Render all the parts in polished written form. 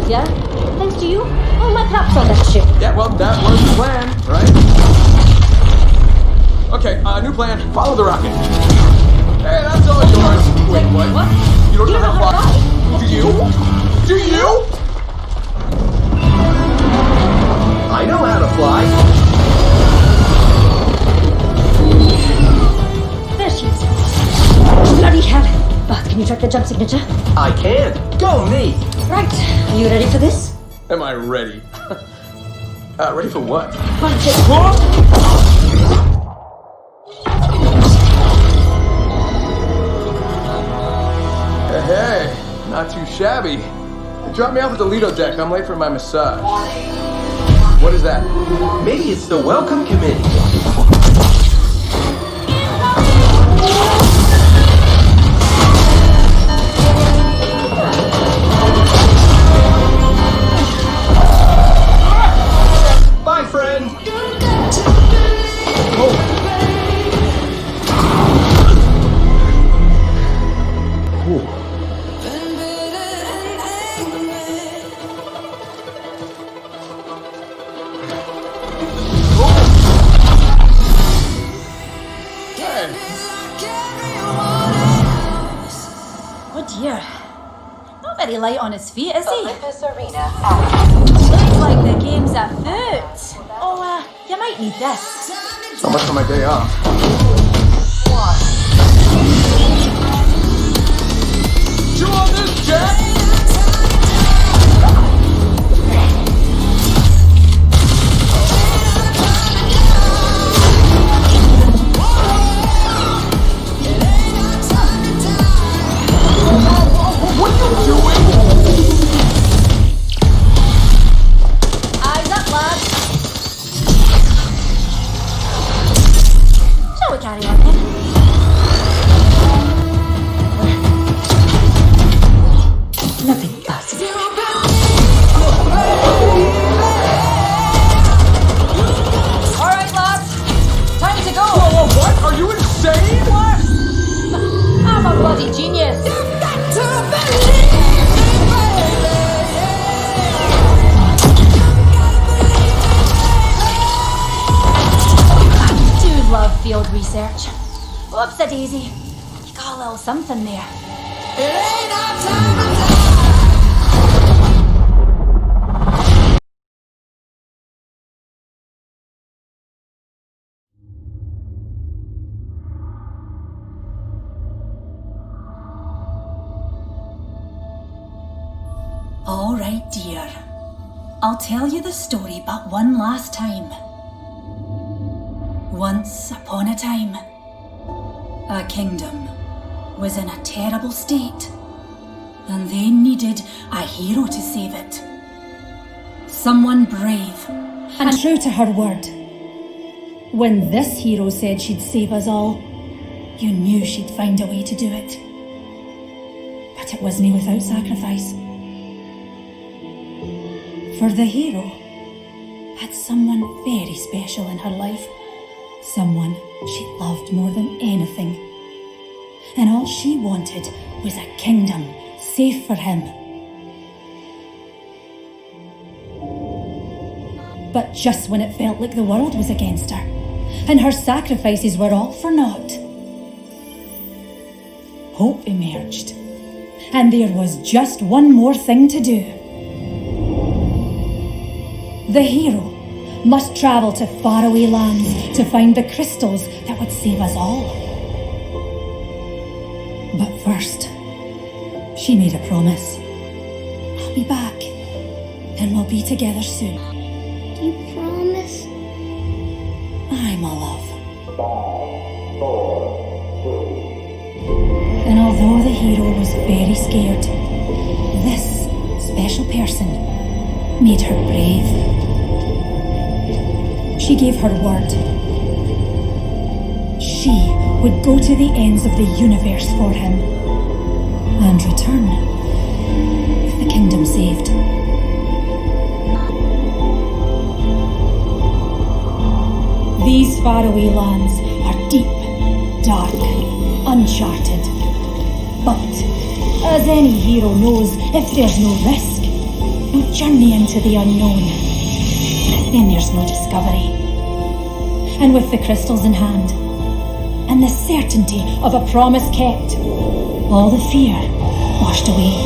yeah? Thanks to you, all my crops on that ship. Yeah, well, that was the plan, right? Okay, new plan. Follow the rocket. Hey, that's all yours. Wait, what? You don't know how to fly? Do you? Do you? I know how to fly. There she is. Bloody hell. Can you track the jump signature? I can. Go me. Right. Are you ready for this? Am I ready? Ready for what? Punch it. Hey, not too shabby. Drop me off at the Lido deck. I'm late for my massage. What is that? Maybe it's the welcome committee. Bye, friend. Oh dear. Not very light on his feet, is he? Olympus Arena. Looks like the game's afoot. Oh, you might need this. So much for my day off. Chew on this, Jack! What are you doing? Eyes up, lads. Shall we carry on then? Nothing else. Alright, lads. Time to go. Whoa, what? Are you insane? What? I'm a bloody genius. I do love field research. Whoops a daisy. You got a little something there. All right, dear. I'll tell you the story but one last time. Once upon a time, a kingdom was in a terrible state, and they needed a hero to save it. Someone brave and true to her word. When this hero said she'd save us all, you knew she'd find a way to do it. But it wasn't without sacrifice. For the hero had someone very special in her life. Someone she loved more than anything. And all she wanted was a kingdom safe for him. But just when it felt like the world was against her, and her sacrifices were all for naught, hope emerged. And there was just one more thing to do. The hero must travel to faraway lands to find the crystals that would save us all. But first, she made a promise. I'll be back, and we'll be together soon. Do you promise? Aye, my love. And although the hero was very scared, this special person made her brave. She gave her word. She would go to the ends of the universe for him and return with the kingdom saved. These faraway lands are deep, dark, uncharted. But as any hero knows, if there's no risk, no journey into the unknown, then there's no discovery. And with the crystals in hand, and the certainty of a promise kept, all the fear washed away.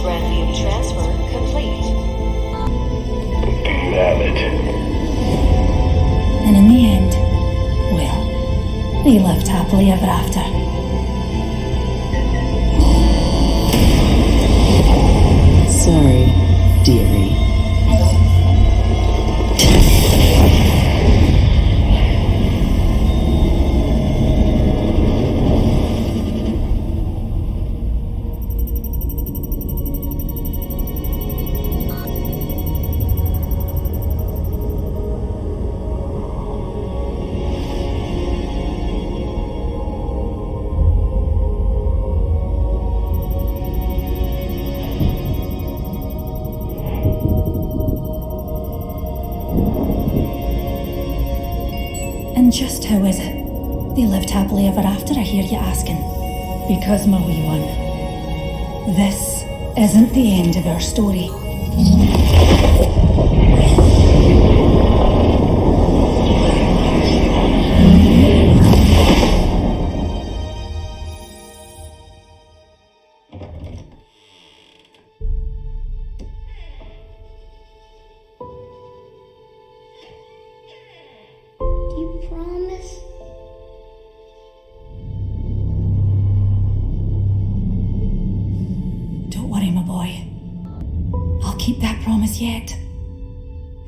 Brand transfer complete. Damn it. And in the end, well, they lived happily ever after. Sorry, dearie. And just how is it they lived happily ever after, I hear you asking? Because, my wee one, this isn't the end of our story. Do you promise? Don't worry, my boy. I'll keep that promise yet.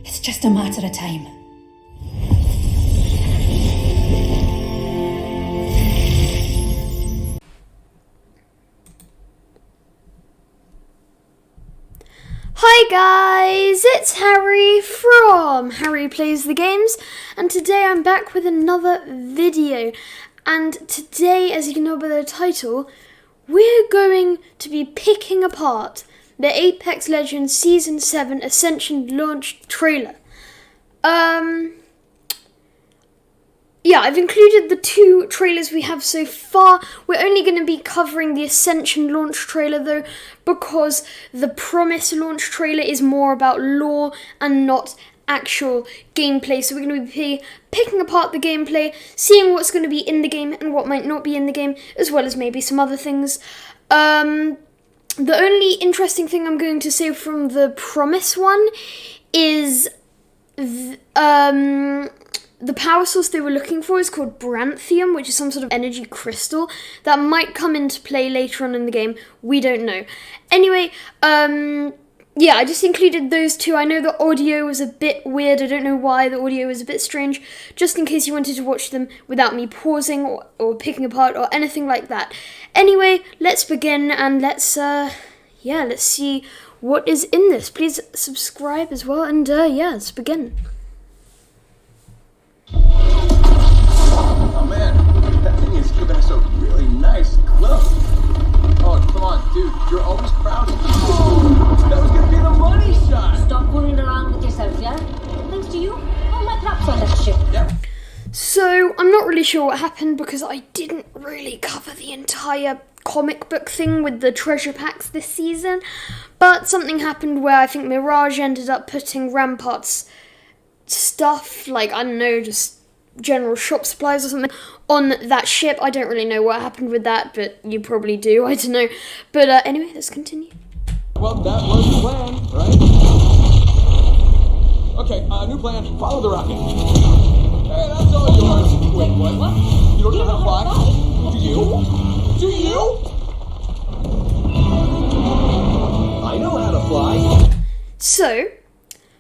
It's just a matter of time. Hi guys, it's Harry from Harry Plays the Games, and today I'm back with another video. And today, as you can know by the title, we're going to be picking apart the Apex Legends Season 7 Ascension launch trailer. Yeah, I've included the two trailers we have so far. We're only going to be covering the Ascension launch trailer though, because the Promise launch trailer is more about lore and not actual gameplay. So we're going to be picking apart the gameplay, seeing what's going to be in the game and what might not be in the game, as well as maybe some other things. The only interesting thing I'm going to say from the Promise one is the power source they were looking for is called Branthium, which is some sort of energy crystal that might come into play later on in the game. We don't know. Anyway, yeah, I just included those two. I know the audio was a bit weird. I don't know why the audio was a bit strange. Just in case you wanted to watch them without me pausing or picking apart or anything like that. Anyway, let's begin and let's see what is in this. Please subscribe as well and yeah, let's begin. Oh man, that thing is giving us a really nice glow. Oh, come on, dude, you're always crowded. Oh, that was gonna be the money shot. Stop fooling around with yourself, yeah? Thanks to you, all my traps on this ship. Yeah. So, I'm not really sure what happened because I didn't really cover the entire comic book thing with the treasure packs this season, but something happened where I think Mirage ended up putting Rampart's stuff, like, I don't know, just general shop supplies or something, on that ship. I don't really know what happened with that, but you probably do, I don't know. But anyway, let's continue. Well, that was the plan, right? Okay, new plan. Follow the rocket. Hey, that's all yours. Wait, what? You don't know how to fly? Do you? Do you? I know how to fly. So,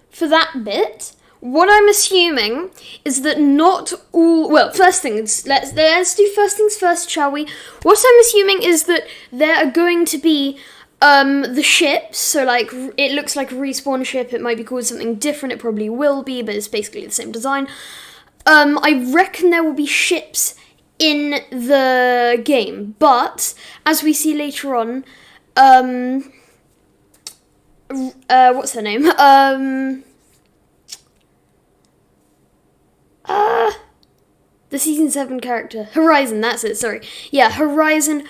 for that bit, what I'm assuming is that not all... Well, first things... Let's do first things first, shall we? What I'm assuming is that there are going to be the ships. So, like, it looks like a respawn ship. It might be called something different. It probably will be, but it's basically the same design. I reckon there will be ships in the game. But, as we see later on... what's her name? The Season 7 character. Horizon, that's it, sorry. Yeah, Horizon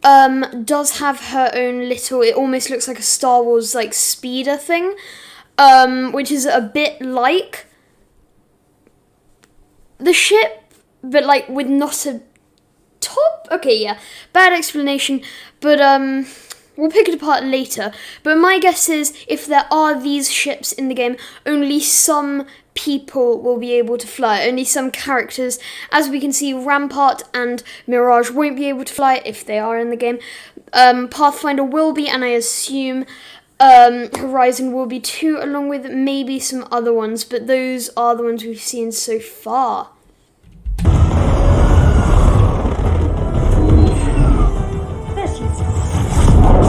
does have her own little, it almost looks like a Star Wars like speeder thing, which is a bit like the ship, but like with not a top. Okay, yeah, bad explanation, but we'll pick it apart later. But my guess is if there are these ships in the game, only some people will be able to fly, only some characters. As we can see, Rampart and Mirage won't be able to fly if they are in the game. Pathfinder will be, and I assume Horizon will be too, along with maybe some other ones, but those are the ones we've seen so far. There she is.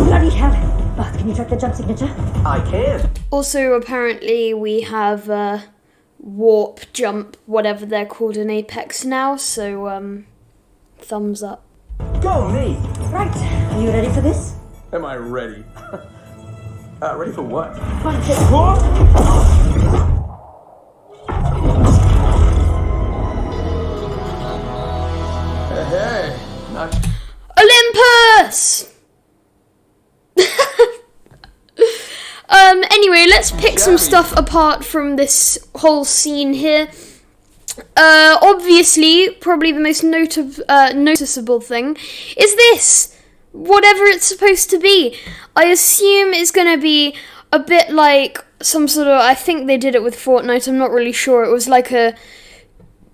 Bloody hell. Bart, can you track the jump signature? I can. Also, apparently, we have warp, jump, whatever they're called in Apex now, so thumbs up. Go me. Right. Are you ready for this? Am I ready? Ready for what? One, two. Hey, not... Olympus! Anyway, let's pick some stuff apart from this whole scene here. Obviously, probably the most noticeable thing is this. Whatever it's supposed to be. I assume it's going to be a bit like some sort of... I think they did it with Fortnite, I'm not really sure. It was like a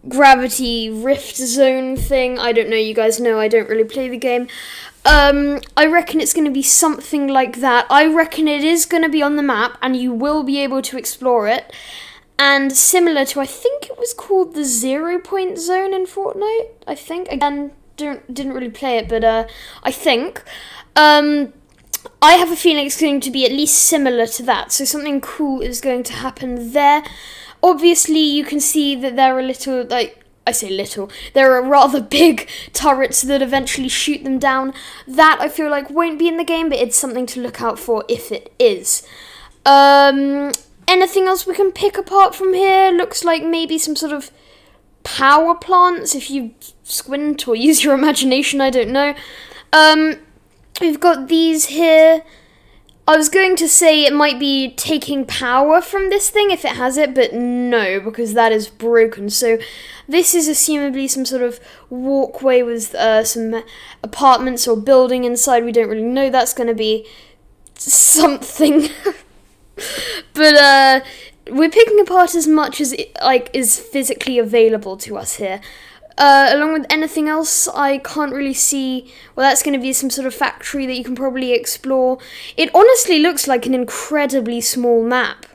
gravity rift zone thing. I don't know, you guys know I don't really play the game. I reckon it's going to be something like that. I reckon it is going to be on the map and you will be able to explore it. And similar to, I think it was called the 0 point zone in Fortnite, I think. Again, didn't really play it, but I think. I have a feeling it's going to be at least similar to that. So something cool is going to happen there. Obviously, you can see that there are little, I say little, there are rather big turrets that eventually shoot them down. That, I feel like, won't be in the game, but it's something to look out for if it is. Anything else we can pick apart from here? Looks like maybe some sort of power plants, if you squint or use your imagination, I don't know. We've got these here. I was going to say it might be taking power from this thing if it has it, but no, because that is broken. So this is assumably some sort of walkway with some apartments or building inside. We don't really know. That's going to be something. But we're picking apart as much as is physically available to us here. Along with anything else, I can't really see... Well, that's going to be some sort of factory that you can probably explore. It honestly looks like an incredibly small map.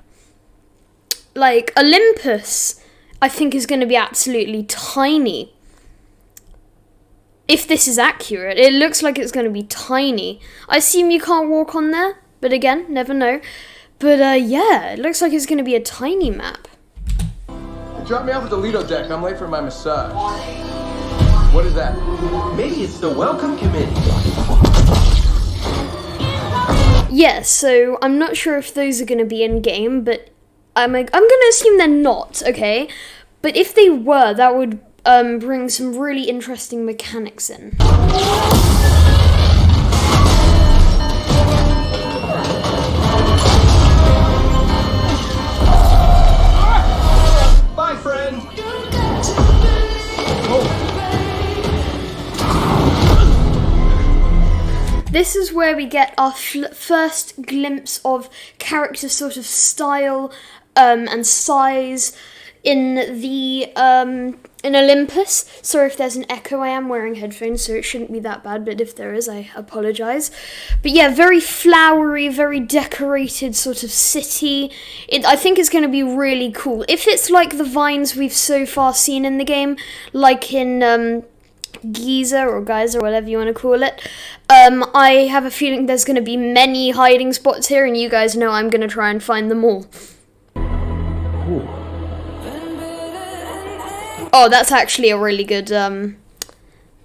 Like, Olympus, I think, is going to be absolutely tiny. If this is accurate, it looks like it's going to be tiny. I assume you can't walk on there, but again, never know. But, yeah, it looks like it's going to be a tiny map. Drop me off at the Lido deck. I'm late for my massage. What is that? Maybe it's the welcome committee. Yeah, so I'm not sure if those are going to be in-game, but I'm going to assume they're not, okay? But if they were, that would bring some really interesting mechanics in. This is where we get our first glimpse of character sort of style and size in the in Olympus. Sorry if there's an echo, I am wearing headphones, so it shouldn't be that bad, but if there is, I apologise. But yeah, very flowery, very decorated sort of city. I think it's going to be really cool. If it's like the vines we've so far seen in the game, like in Giza or Geyser, whatever you want to call it, I have a feeling there's going to be many hiding spots here, and you guys know I'm going to try and find them all. Ooh. Oh, that's actually a really good,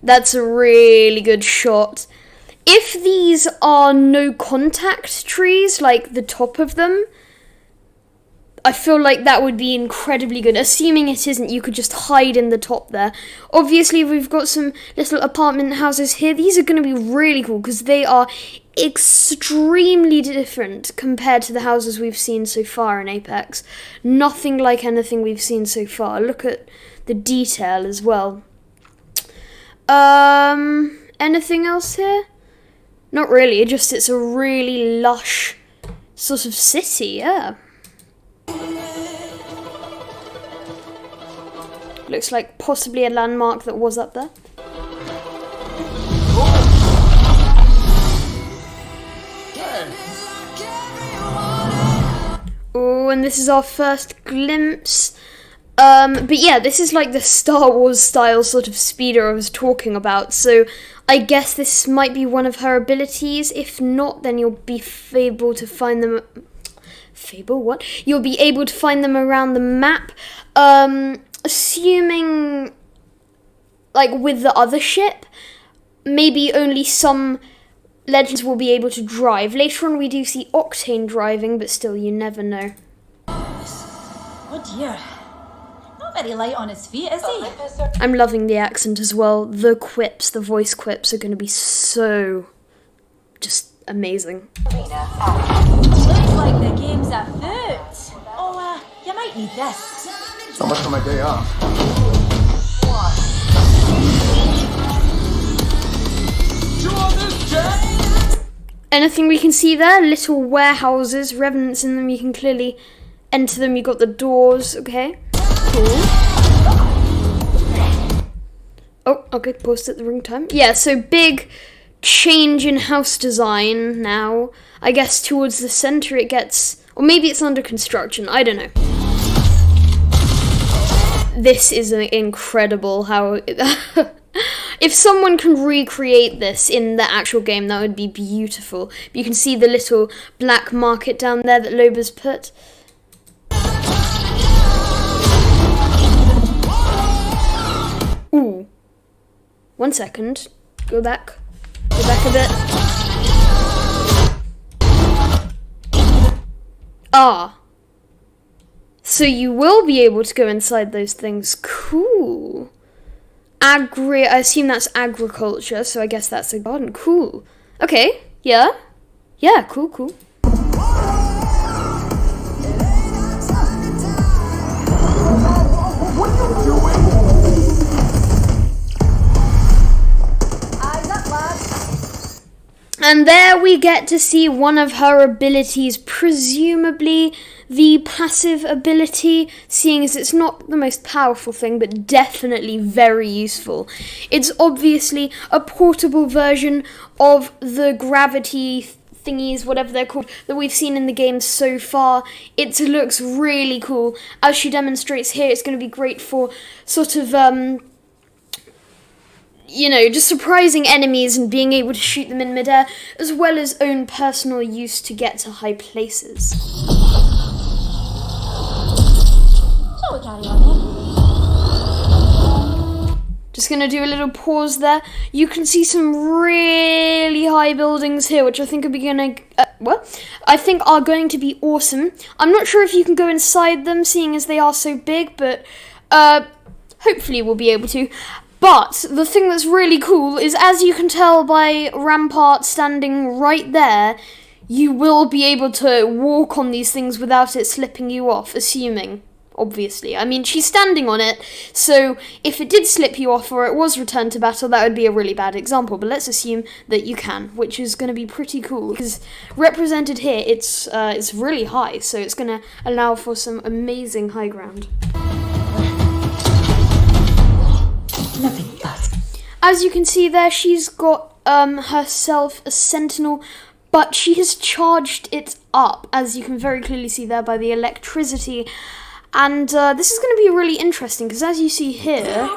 that's a really good shot. If these are no contact trees, like the top of them, I feel like that would be incredibly good. Assuming it isn't, you could just hide in the top there. Obviously, we've got some little apartment houses here. These are going to be really cool because they are extremely different compared to the houses we've seen so far in Apex. Nothing like anything we've seen so far. Look at the detail as well. Anything else here? Not really, just it's a really lush sort of city, yeah. Looks like possibly a landmark that was up there. Oh, and this is our first glimpse. But yeah, this is like the Star Wars style sort of speeder I was talking about, so I guess this might be one of her abilities. If not, then you'll be able to find them... What? You'll be able to find them around the map. Assuming, like, with the other ship, maybe only some legends will be able to drive. Later on we do see Octane driving, but still, you never know. Oh dear. Not very light on his feet, is he? I'm loving the accent as well. The quips, the voice quips are going to be so just amazing. Looks like the game's afoot. Oh, you might need this. So much for my day off. You on this, Jack? Anything we can see there? Little warehouses, revenants in them, you can clearly enter them. You got the doors, okay. Cool. Oh, okay, paused at the wrong time. Yeah, so big change in house design now. I guess towards the center it gets... Or maybe it's under construction, I don't know. This is incredible how... If someone can recreate this in the actual game, that would be beautiful. You can see the little black market down there that Loba's put. Ooh. 1 second. Go back. Go back a bit. Ah. So you will be able to go inside those things. Cool. I assume that's agriculture, so I guess that's a garden. Cool. Okay. Yeah. Yeah, cool. And there we get to see one of her abilities, presumably the passive ability, seeing as it's not the most powerful thing, but definitely very useful. It's obviously a portable version of the gravity thingies, whatever they're called, that we've seen in the game so far. It looks really cool. As she demonstrates here, it's going to be great for sort of... you know, just surprising enemies and being able to shoot them in midair, as well as own personal use to get to high places. Shall we carry on then? Just gonna do a little pause there. You can see some really high buildings here, which I think are I think are going to be awesome. I'm not sure if you can go inside them, seeing as they are so big, but hopefully we'll be able to. But the thing that's really cool is, as you can tell by Rampart standing right there, you will be able to walk on these things without it slipping you off, assuming, obviously. I mean, she's standing on it, so if it did slip you off or it was returned to battle, that would be a really bad example. But let's assume that you can, which is going to be pretty cool, because represented here, it's really high, so it's going to allow for some amazing high ground. As you can see there, she's got herself a sentinel, but she has charged it up, as you can very clearly see there by the electricity. And this is going to be really interesting, because as you see here,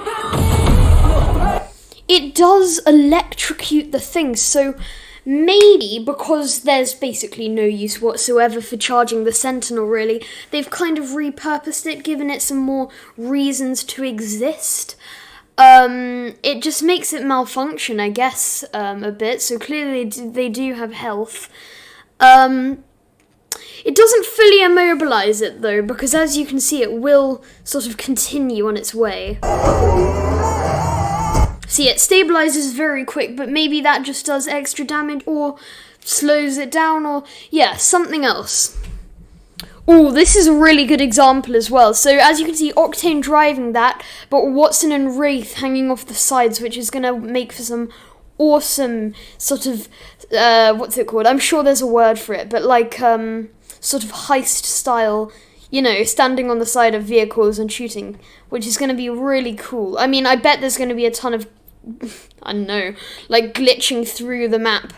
it does electrocute the thing. So maybe because there's basically no use whatsoever for charging the sentinel, really, they've kind of repurposed it, given it some more reasons to exist. It just makes it malfunction, I guess, a bit, so clearly they do have health. It doesn't fully immobilize it though, because as you can see, it will sort of continue on its way. See, it stabilizes very quick, but maybe that just does extra damage or slows it down or, yeah, something else. Oh, this is a really good example as well. So as you can see, Octane driving that, but Watson and Wraith hanging off the sides, which is going to make for some awesome sort of, what's it called? I'm sure there's a word for it, but like sort of heist style, you know, standing on the side of vehicles and shooting, which is going to be really cool. I mean, I bet there's going to be a ton of, I don't know, like glitching through the map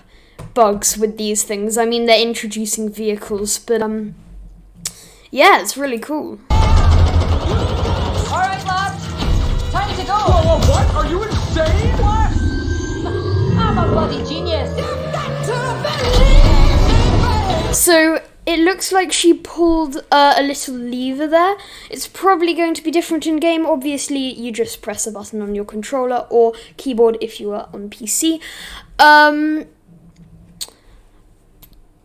bugs with these things. I mean, they're introducing vehicles, but yeah, it's really cool. Alright, lads. Time to go. Whoa, what? Are you insane? What? I'm a bloody genius. So it looks like she pulled a little lever there. It's probably going to be different in game. Obviously, you just press a button on your controller or keyboard if you are on PC.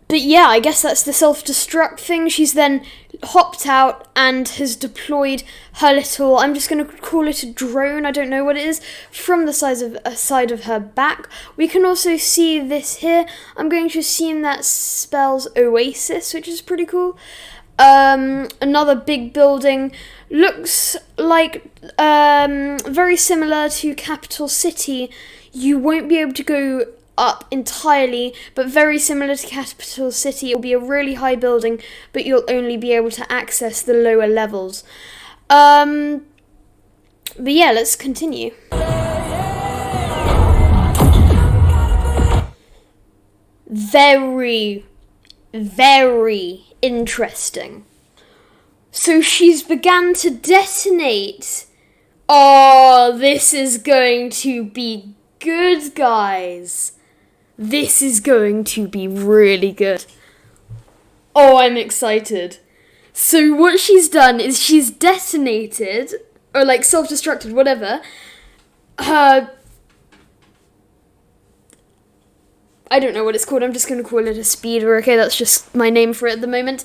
But yeah, I guess that's the self-destruct thing. She's then hopped out and has deployed her little, I'm just going to call it a drone, I don't know what it is, from the side of her back. We can also see this here. I'm going to assume that spells Oasis, which is pretty cool. Another big building. Looks like very similar to Capital City. You won't be able to go up entirely, but very similar to Capital City. It'll be a really high building, but you'll only be able to access the lower levels. But yeah, let's continue. Very, very interesting. So she's began to detonate. Oh, this is going to be good, guys. This is going to be really good. Oh, I'm excited. So what she's done is she's detonated, or like self-destructed, whatever, her, I don't know what it's called, I'm just going to call it a speeder, okay, that's just my name for it at the moment.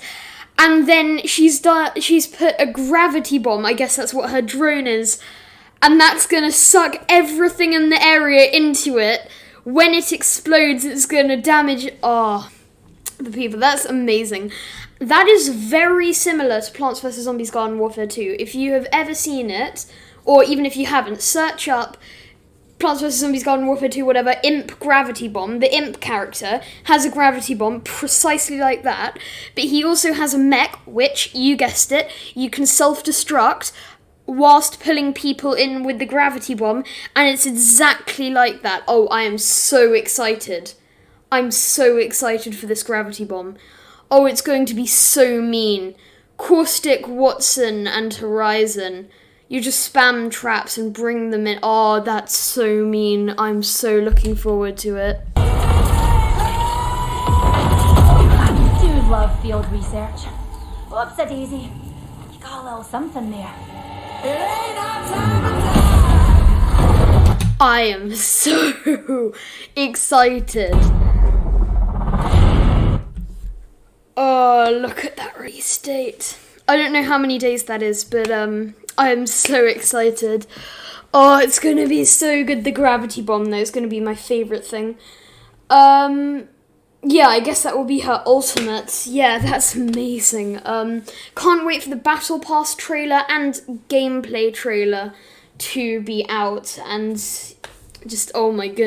And then she's put a gravity bomb, I guess that's what her drone is, and that's going to suck everything in the area into it. When it explodes, it's going to damage, the people. That's amazing. That is very similar to Plants vs. Zombies Garden Warfare 2. If you have ever seen it, or even if you haven't, search up Plants vs. Zombies Garden Warfare 2, whatever, Imp Gravity Bomb. The Imp character has a gravity bomb precisely like that, but he also has a mech, which, you guessed it, you can self-destruct whilst pulling people in with the gravity bomb, and it's exactly like that. Oh, I am so excited. I'm so excited for this gravity bomb. Oh, it's going to be so mean. Caustic, Watson, and Horizon. You just spam traps and bring them in. Oh, that's so mean. I'm so looking forward to it. I do love field research. Whoops-a-daisy. You got a little something there. I am so excited. Oh, look at that release date. I don't know how many days that is, but I am so excited. Oh, it's going to be so good. The gravity bomb, though, is going to be my favourite thing. Yeah, I guess that will be her ultimate. Yeah, that's amazing. Can't wait for the Battle Pass trailer and gameplay trailer to be out. And just, oh my goodness.